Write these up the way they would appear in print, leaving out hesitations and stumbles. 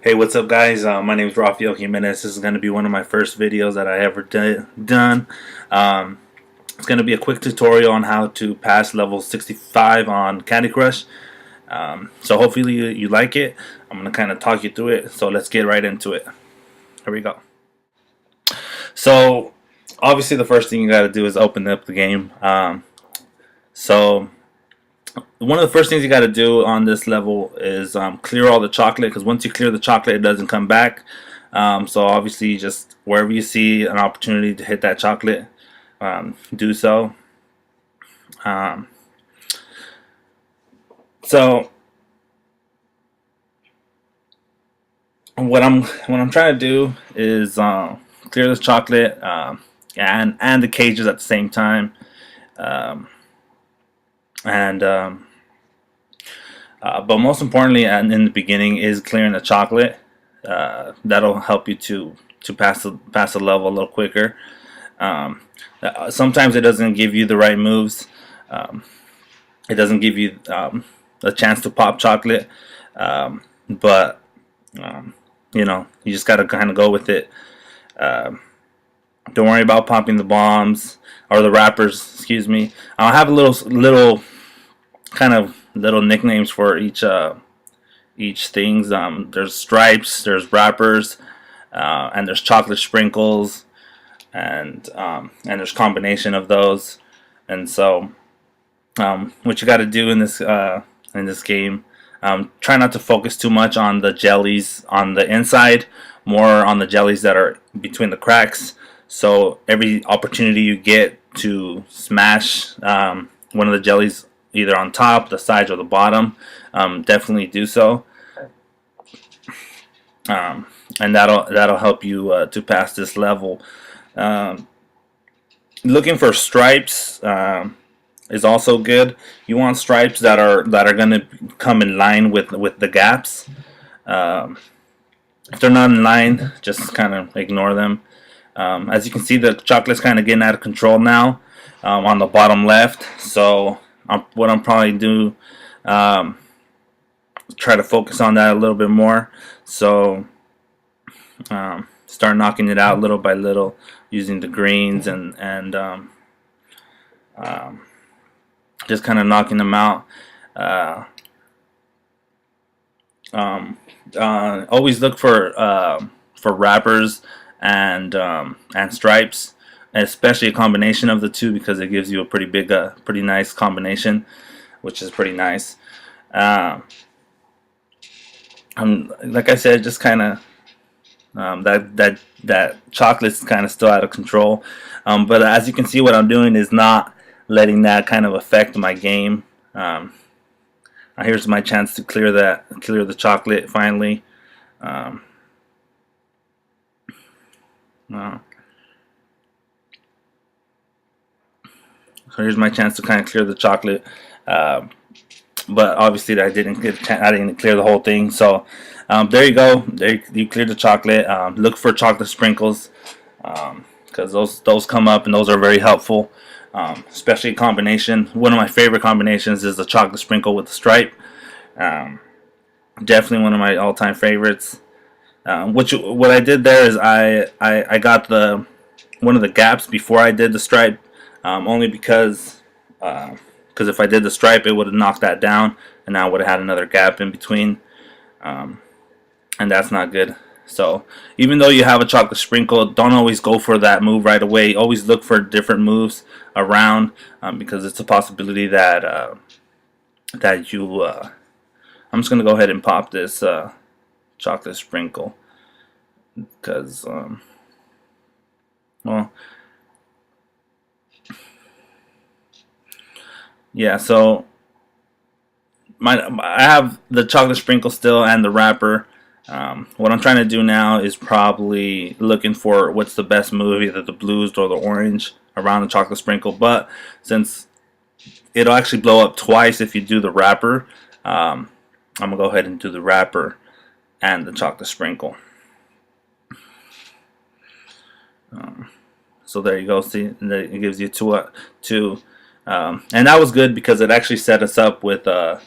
Hey, what's up, guys? My name is Rafael Jimenez. This is going to be one of my first videos that I ever done. Um, it's going to be a quick tutorial on how to pass level 65 on Candy Crush. So hopefully you like it. I'm going to kind of talk you through it. So let's get right into it. Here we go. So obviously the first thing you got to do is open up the game. So one of the first things you got to do on this level is clear all the chocolate, because once you clear the chocolate, it doesn't come back. So obviously, just wherever you see an opportunity to hit that chocolate, do so. So what I'm trying to do is clear this chocolate and the cages at the same time, but most importantly, and in the beginning, is clearing the chocolate. That'll help you to pass the level a little quicker. Sometimes it doesn't give you the right moves. It doesn't give you a chance to pop chocolate, but you know, you just gotta kind of go with it. Don't worry about popping the bombs or the wrappers. Excuse me. I'll have a little kind of little nicknames for each things. There's stripes, there's wrappers, and there's chocolate sprinkles, and there's combination of those. And so what you got to do in this game, try not to focus too much on the jellies on the inside, more on the jellies that are between the cracks. So every opportunity you get to smash one of the jellies, either on top, the sides, or the bottom, definitely do so, and that'll help you to pass this level. Looking for stripes is also good. You want stripes that are going to come in line with the gaps. If they're not in line, just kind of ignore them. As you can see, the chocolate's kind of getting out of control now on the bottom left. So what I'm probably do, try to focus on that a little bit more. So start knocking it out little by little using the greens and just kind of knocking them out. Always look for wrappers and stripes, especially a combination of the two, because it gives you a pretty nice combination, which is pretty nice. Like I said, just kind of that chocolate's kind of still out of control, but as you can see, what I'm doing is not letting that kind of affect my game. Here's my chance to clear the chocolate finally. So here's my chance to kind of clear the chocolate, but obviously I didn't clear the whole thing. So there you go. There you cleared the chocolate. Look for chocolate sprinkles, because those come up and those are very helpful, especially a combination. One of my favorite combinations is the chocolate sprinkle with the stripe. Definitely one of my all-time favorites. What I did there is I got one of the gaps before I did the stripe, only because if I did the stripe, it would have knocked that down, and I would have had another gap in between, and that's not good. So even though you have a chocolate sprinkle, don't always go for that move right away. Always look for different moves around, because it's a possibility that you. I'm just gonna go ahead and pop this chocolate sprinkle, because well, yeah. So I have the chocolate sprinkle still and the wrapper. What I'm trying to do now is probably looking for what's the best move, either the blues or the orange around the chocolate sprinkle. But since it'll actually blow up twice if you do the wrapper, I'm gonna go ahead and do the wrapper and the chocolate sprinkle. So there you go. See, it gives you two, and that was good because it actually set us up with a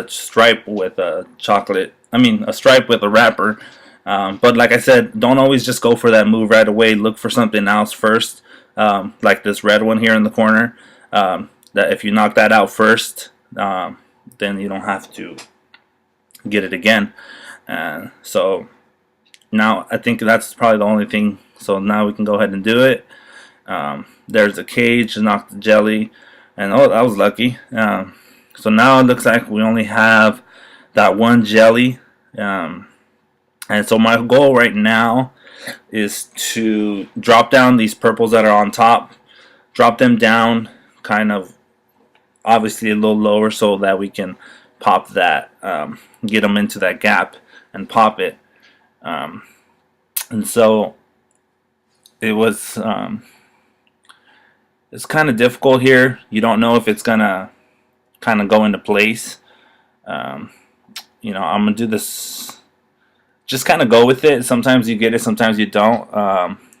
stripe with a chocolate I mean, a stripe with a wrapper. But like I said, don't always just go for that move right away. Look for something else first, like this red one here in the corner. That if you knock that out first, then you don't have to get it again. So now I think that's probably the only thing. So now we can go ahead and do it. There's a cage, knock the jelly, and oh, that was lucky. So now it looks like we only have that one jelly. And so my goal right now is to drop down these purples that are on top, drop them down kind of obviously a little lower so that we can pop that, get them into that gap and pop it. And so it was, it's kind of difficult here. You don't know if it's gonna kind of go into place. You know, I'm gonna do this, just kind of go with it. Sometimes you get it, sometimes you don't.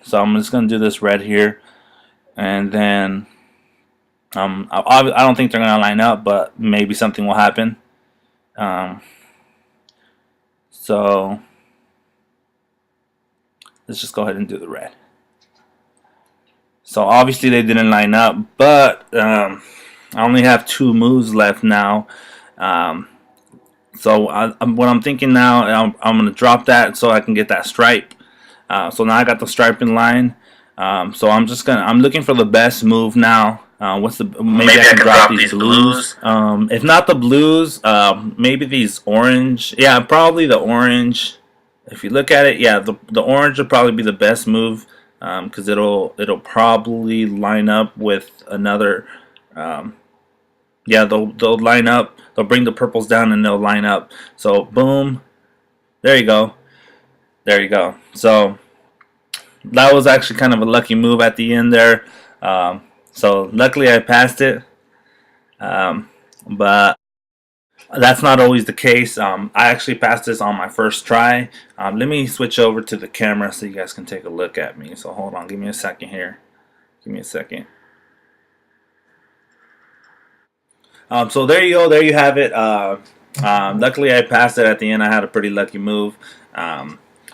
So I'm just gonna do this red here, and then I don't think they're gonna line up, but maybe something will happen. So let's just go ahead and do the red. So obviously they didn't line up, but I only have 2 moves left now. So what I'm thinking now, I'm going to drop that so I can get that stripe. So now I got the stripe in line. So I'm looking for the best move now. Maybe I can drop these blues. If not the blues, maybe these orange. Yeah, probably the orange. If you look at it, yeah, the orange will probably be the best move, because it'll probably line up with another. Yeah, they'll line up. They'll bring the purples down and they'll line up. So boom, there you go, there you go. So that was actually kind of a lucky move at the end there. So luckily I passed it, but that's not always the case. I actually passed this on my first try. Let me switch over to the camera so you guys can take a look at me. So hold on, give me a second here. Give me a second. So there you go. There you have it. Luckily, I passed it at the end. I had a pretty lucky move.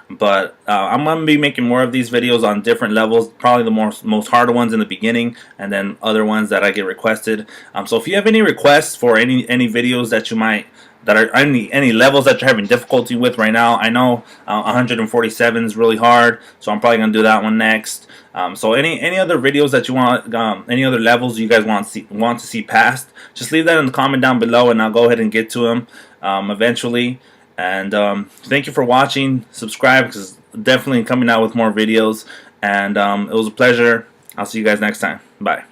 But I'm going to be making more of these videos on different levels. Probably the most harder ones in the beginning, and then other ones that I get requested. So if you have any requests for any videos that you might, that are any levels that you're having difficulty with right now, I know 147 is really hard, so I'm probably gonna do that one next. So any other videos that you want, any other levels you guys want to see passed, just leave that in the comment down below, and I'll go ahead and get to them eventually. And thank you for watching. Subscribe, because definitely coming out with more videos. And it was a pleasure. I'll see you guys next time. Bye.